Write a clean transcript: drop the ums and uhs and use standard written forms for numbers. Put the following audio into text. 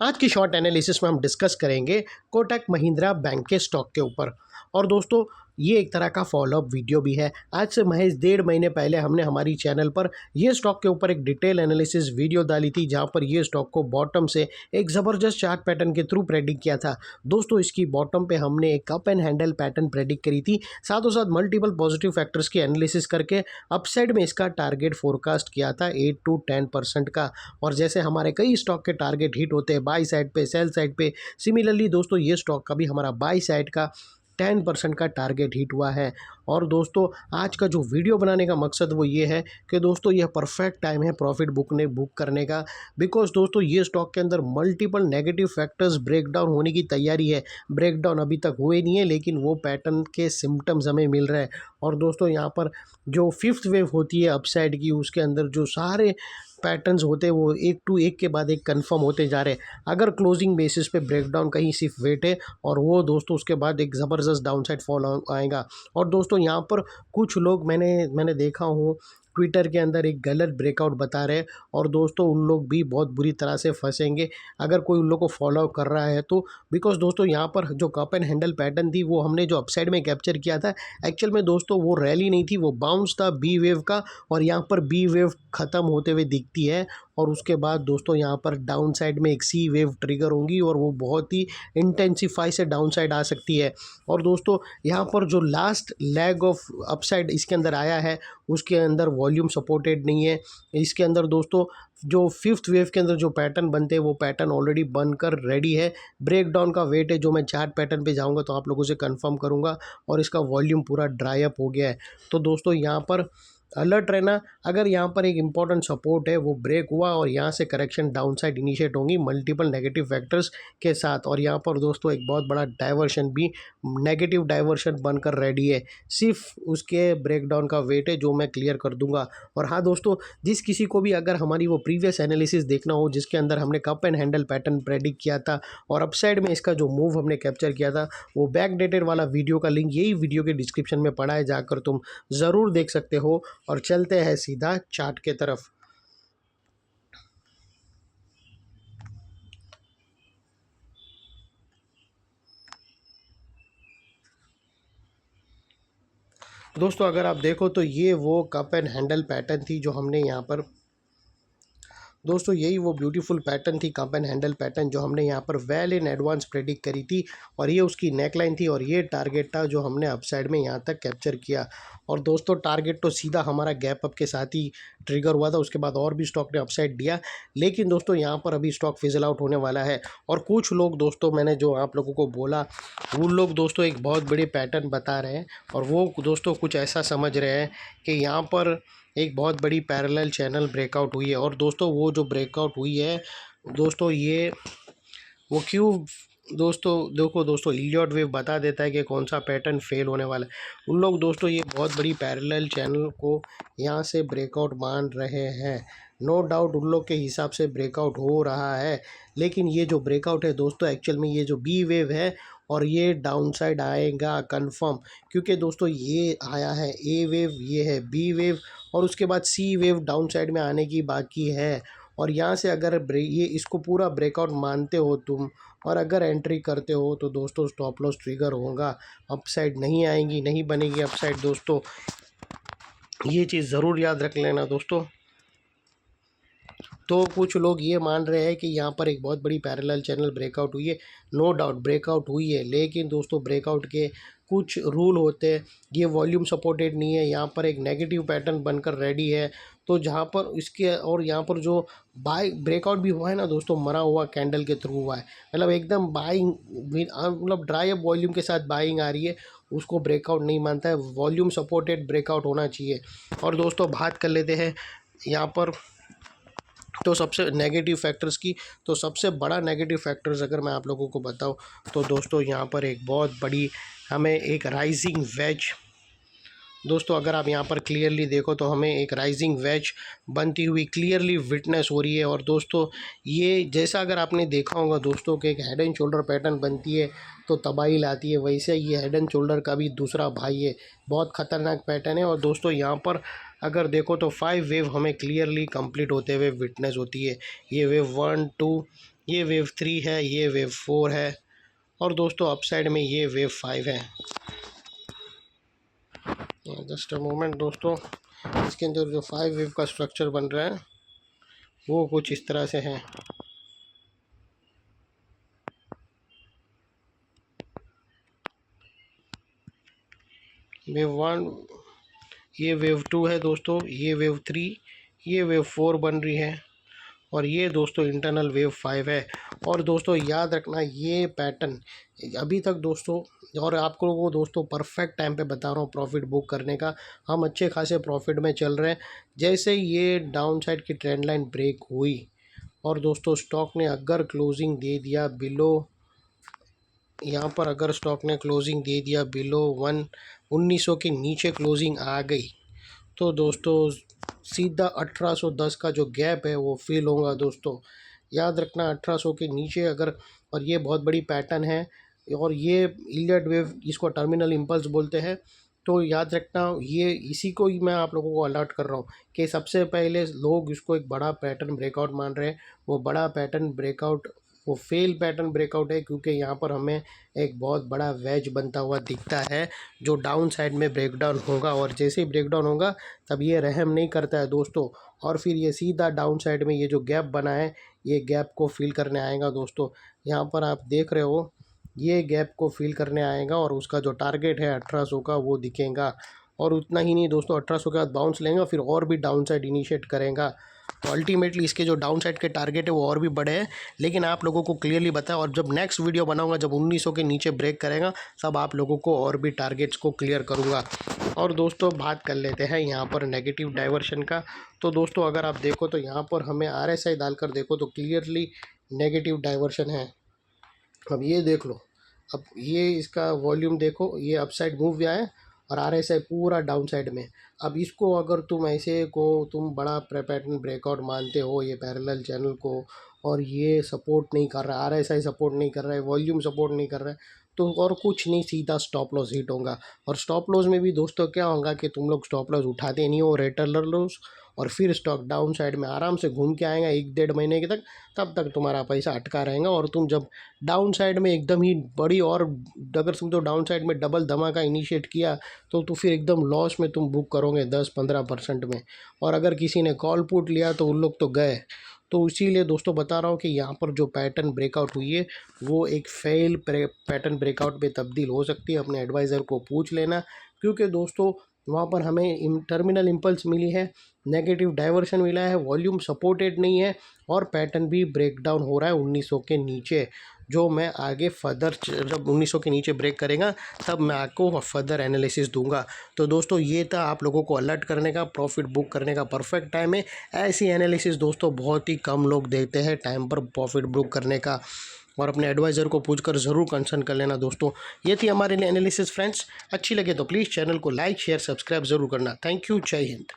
आज की short analysis में हम डिस्कस करेंगे कोटक महिंद्रा बैंक के स्टॉक के ऊपर। और दोस्तों ये एक तरह का फॉलोअप वीडियो भी है। आज से महज 1.5 महीने पहले हमने हमारी चैनल पर ये स्टॉक के ऊपर एक डिटेल एनालिसिस वीडियो डाली थी, जहां पर ये स्टॉक को बॉटम से एक ज़बरदस्त चार्ट पैटर्न के थ्रू प्रेडिक्ट किया था। दोस्तों इसकी बॉटम पे हमने एक cup and handle pattern predict करी थी, साथों साथ मल्टीपल पॉजिटिव फैक्टर्स की एनालिसिस करके अपसाइड में इसका टारगेट फोरकास्ट किया था 8 to 10% का। और जैसे हमारे कई स्टॉक के टारगेट हिट होते हैं बाई साइड पे, सेल साइड पे, सिमिलरली दोस्तों ये स्टॉक का भी हमारा बाई साइड का 10% का टारगेट हिट हुआ है। और दोस्तों आज का जो वीडियो बनाने का मकसद वो ये है कि दोस्तों यह परफेक्ट टाइम है प्रॉफिट बुक करने का, बिकॉज दोस्तों ये स्टॉक के अंदर मल्टीपल नेगेटिव फैक्टर्स ब्रेकडाउन होने की तैयारी है। ब्रेकडाउन अभी तक हुए नहीं है, लेकिन वो पैटर्न के सिम्टम्स हमें मिल रहे हैं। और दोस्तों यहाँ पर जो फिफ्थ वेव होती है अपसाइड की, उसके अंदर जो सारे पैटर्न्स होते हैं वो एक टू एक के बाद एक कंफर्म होते जा रहे हैं। अगर क्लोजिंग बेसिस पे ब्रेकडाउन कहीं सिर्फ वेट है, और वो दोस्तों उसके बाद एक ज़बरदस्त डाउनसाइड फॉल आएगा। और दोस्तों यहाँ पर कुछ लोग मैंने देखा हूँ ट्विटर के अंदर एक गलत ब्रेकआउट बता रहे हैं, और दोस्तों उन लोग भी बहुत बुरी तरह से फंसेंगे अगर कोई उन लोग को फॉलो कर रहा है तो। बिकॉज दोस्तों यहाँ पर जो कप एंड हैंडल पैटर्न थी वो हमने जो अपसाइड में कैप्चर किया था, एक्चुअल में दोस्तों वो रैली नहीं थी, वो बाउंस था बी वेव का। और यहाँ पर बी वेव ख़त्म होते हुए दिखती है, और उसके बाद दोस्तों यहाँ पर डाउन साइड में एक सी वेव ट्रिगर होंगी, और वो बहुत ही इंटेंसिफाई से डाउन साइड आ सकती है। और दोस्तों यहाँ पर जो लास्ट लेग ऑफ अपसाइड इसके अंदर आया है, उसके अंदर वॉल्यूम सपोर्टेड नहीं है। इसके अंदर दोस्तों जो फिफ्थ वेव के अंदर जो पैटर्न बनते हैं वो पैटर्न ऑलरेडी बनकर रेडी है। ब्रेकडाउन का वेट है जो मैं चार्ट पैटर्न पे जाऊंगा तो आप लोगों से कंफर्म करूंगा, और इसका वॉल्यूम पूरा ड्राई अप हो गया है। तो दोस्तों यहाँ पर अलर्ट रहना, अगर यहाँ पर एक इम्पॉर्टेंट सपोर्ट है वो ब्रेक हुआ और यहाँ से करेक्शन डाउन साइड इनिशिएट होंगी मल्टीपल नेगेटिव फैक्टर्स के साथ। और यहाँ पर दोस्तों एक बहुत बड़ा डाइवर्शन भी, नेगेटिव डाइवर्शन बनकर रेडी है, सिर्फ उसके ब्रेकडाउन का वेट है जो मैं क्लियर कर दूंगा। और हाँ दोस्तों, जिस किसी को भी अगर हमारी वो प्रीवियस एनालिसिस देखना हो जिसके अंदर हमने cup and handle pattern predict किया था और अपसाइड में इसका जो मूव हमने कैप्चर किया था, वो बैक डेटेड वाला वीडियो का लिंक यही वीडियो के डिस्क्रिप्शन में पड़ा है, जाकर तुम ज़रूर देख सकते हो। और चलते हैं सीधा चार्ट के तरफ। दोस्तों अगर आप देखो तो ये वो कप एंड हैंडल पैटर्न थी जो हमने यहाँ पर, दोस्तों यही वो ब्यूटीफुल पैटर्न थी कप एंड हैंडल पैटर्न जो हमने यहाँ पर वेल इन एडवांस प्रेडिक्ट करी थी। और ये उसकी नेकलाइन थी, और ये टारगेट था जो हमने अपसाइड में यहाँ तक कैप्चर किया। और दोस्तों टारगेट तो सीधा हमारा गैप अप के साथ ही ट्रिगर हुआ था, उसके बाद और भी स्टॉक ने अपसाइड दिया, लेकिन दोस्तों यहाँ पर अभी स्टॉक फिजल आउट होने वाला है। और कुछ लोग दोस्तों, मैंने जो आप लोगों को बोला, वो लोग दोस्तों एक बहुत बड़े पैटर्न बता रहे हैं, और वो दोस्तों कुछ ऐसा समझ रहे हैं कि यहाँ पर एक बहुत बड़ी पैरेलल चैनल ब्रेकआउट हुई है। और दोस्तों वो जो ब्रेकआउट हुई है दोस्तों, ये वो क्यों, दोस्तों देखो दोस्तों इलियट वेव बता देता है कि कौन सा पैटर्न फेल होने वाला है। उन लोग दोस्तों ये बहुत बड़ी पैरेलल चैनल को यहाँ से ब्रेकआउट मान रहे हैं। नो डाउट उन लोग के हिसाब से ब्रेकआउट हो रहा है, लेकिन ये जो ब्रेकआउट है दोस्तों एक्चुअल में ये जो बी वेव है, और ये डाउन साइड आएगा कंफर्म, क्योंकि दोस्तों ये आया है ए वेव, ये है बी वेव, और उसके बाद सी वेव डाउन साइड में आने की बाकी है। और यहाँ से अगर ये इसको पूरा ब्रेकआउट मानते हो तुम, और अगर एंट्री करते हो तो दोस्तों स्टॉप लॉस ट्रिगर होगा, अपसाइड नहीं आएंगी, नहीं बनेगी अपसाइड दोस्तों, ये चीज़ ज़रूर याद रख लेना दोस्तों। तो कुछ लोग ये मान रहे हैं कि यहाँ पर एक बहुत बड़ी पैरेलल चैनल ब्रेकआउट हुई है। नो डाउट ब्रेकआउट हुई है, लेकिन दोस्तों ब्रेकआउट के कुछ रूल होते हैं, ये वॉल्यूम सपोर्टेड नहीं है, यहाँ पर एक नेगेटिव पैटर्न बनकर रेडी है। तो जहाँ पर इसके, और यहाँ पर जो बाय ब्रेकआउट भी हुआ है ना दोस्तों, मरा हुआ कैंडल के थ्रू हुआ है, मतलब एकदम बाइंग, मतलब ड्राई अप वॉल्यूम के साथ बाइंग आ रही है, उसको ब्रेकआउट नहीं मानता है, वॉल्यूम सपोर्टेड ब्रेकआउट होना चाहिए। और दोस्तों बात कर लेते हैं यहाँ पर तो सबसे नेगेटिव फैक्टर्स की, तो सबसे बड़ा नेगेटिव फैक्टर्स अगर मैं आप लोगों को बताऊं तो दोस्तों यहाँ पर एक बहुत बड़ी हमें एक राइजिंग वेज, दोस्तों अगर आप यहाँ पर क्लियरली देखो तो हमें एक राइजिंग वेज बनती हुई क्लियरली विटनेस हो रही है। और दोस्तों ये जैसा अगर आपने देखा होगा दोस्तों कि एक हेड एंड शोल्डर पैटर्न बनती है तो तबाही लाती है, वैसे ये हेड एंड शोल्डर का भी दूसरा भाई है, बहुत ख़तरनाक पैटर्न है। और दोस्तों यहाँ पर अगर देखो तो 5 वेव हमें क्लियरली कंप्लीट होते हुए विटनेस होती है। ये वेव 1 2 ये वेव 3 है, ये वेव 4 है, और दोस्तों अपसाइड में ये वेव 5 है। जस्ट अ मोमेंट दोस्तों, इसके अंदर जो 5 वेव का स्ट्रक्चर बन रहा है वो कुछ इस तरह से है। वेव 1, ये वेव 2 है दोस्तों, ये वेव 3, ये वेव 4 बन रही है, और ये दोस्तों इंटरनल वेव 5 है। और दोस्तों याद रखना ये पैटर्न अभी तक दोस्तों, और आपको वो दोस्तों परफेक्ट टाइम पे बता रहा हूँ प्रॉफिट बुक करने का, हम अच्छे खासे प्रॉफिट में चल रहे हैं। जैसे ये डाउन साइड की ट्रेंड लाइन ब्रेक हुई और दोस्तों स्टॉक ने अगर क्लोजिंग दे दिया बिलो, यहाँ पर अगर स्टॉक ने क्लोजिंग दे दिया बिलो 1900 के नीचे क्लोजिंग आ गई, तो दोस्तों सीधा 1810 का जो गैप है वो फिल होगा दोस्तों। याद रखना 1800 के नीचे अगर, और ये बहुत बड़ी पैटर्न है, और ये इलियट वेव इसको टर्मिनल इम्पल्स बोलते हैं। तो याद रखना ये इसी को ही मैं आप लोगों को अलर्ट कर रहा हूँ कि सबसे पहले लोग इसको एक बड़ा पैटर्न ब्रेकआउट मान रहे हैं। वो बड़ा पैटर्न ब्रेकआउट वो फेल पैटर्न ब्रेकआउट है, क्योंकि यहाँ पर हमें एक बहुत बड़ा वेज बनता हुआ दिखता है जो डाउन साइड में ब्रेकडाउन होगा, और जैसे ही ब्रेकडाउन होगा तब ये रहम नहीं करता है दोस्तों, और फिर ये सीधा डाउन साइड में ये जो गैप बना है ये गैप को फिल करने आएगा दोस्तों। यहाँ पर आप देख रहे हो ये गैप को फिल करने आएगा, और उसका जो टारगेट है 1800 का वो दिखेगा। और उतना ही नहीं दोस्तों, 1800 के बाद बाउंस लेंगे फिर और भी डाउन साइड इनिशिएट करेगा। तो अल्टीमेटली इसके जो डाउन साइड के टारगेट है वो और भी बड़े हैं, लेकिन आप लोगों को क्लियरली बताया, और जब नेक्स्ट वीडियो बनाऊंगा जब 1900 के नीचे ब्रेक करेगा तब आप लोगों को और भी टारगेट्स को क्लियर करूंगा। और दोस्तों बात कर लेते हैं यहाँ पर नेगेटिव डाइवर्शन का। तो दोस्तों अगर आप देखो तो यहाँ पर हमें RSI डालकर देखो तो क्लियरली नेगेटिव डाइवर्शन है। अब ये देख लो, अब ये इसका वॉल्यूम देखो, ये अपसाइड मूव गया है और RSI पूरा डाउन साइड में। अब इसको अगर तुम ऐसे को तुम बड़ा पैटर्न ब्रेकआउट मानते हो ये पैरेलल चैनल को, और ये सपोर्ट नहीं कर रहा, RSI सपोर्ट नहीं कर रहा है, वॉल्यूम सपोर्ट नहीं कर रहा है, तो और कुछ नहीं, सीधा स्टॉप लॉस हिट होगा। और स्टॉप लॉस में भी दोस्तों क्या होगा कि तुम लोग स्टॉप लॉस उठाते नहीं हो, रिटेलर लॉस, और फिर स्टॉक डाउन साइड में आराम से घूम के आएगा 1-1.5 महीने के तक, तब तक तुम्हारा पैसा अटका रहेगा। और तुम जब डाउन साइड में एकदम ही बड़ी, और अगर समझो डाउन साइड में डबल धमाका इनिशिएट किया तो फिर एकदम लॉस में तुम बुक करोगे 10-15% में। और अगर किसी ने कॉल पुट लिया तो उन लोग तो गए। तो इसीलिए दोस्तों बता रहा हूँ कि यहाँ पर जो पैटर्न ब्रेकआउट हुई है वो एक फेल पैटर्न ब्रेकआउट पे तब्दील हो सकती है। अपने एडवाइज़र को पूछ लेना, क्योंकि दोस्तों वहाँ पर हमें टर्मिनल इम्पल्स मिली है, नेगेटिव डाइवर्शन मिला है, वॉल्यूम सपोर्टेड नहीं है, और पैटर्न भी ब्रेक डाउन हो रहा है 1900 के नीचे, जो मैं आगे फर्दर जब 1900 के नीचे ब्रेक करेगा तब मैं आपको फर्दर एनालिसिस दूंगा। तो दोस्तों ये था आप लोगों को अलर्ट करने का, प्रॉफिट बुक करने का परफेक्ट टाइम है। ऐसी एनालिसिस दोस्तों बहुत ही कम लोग देते हैं टाइम पर प्रॉफिट बुक करने का, और अपने एडवाइज़र को पूछकर ज़रूर कंसल्ट कर लेना दोस्तों। ये थी हमारे लिए एनालिसिस फ्रेंड्स। अच्छी लगे तो प्लीज़ चैनल को लाइक शेयर सब्सक्राइब ज़रूर करना। थैंक यू, जय हिंद।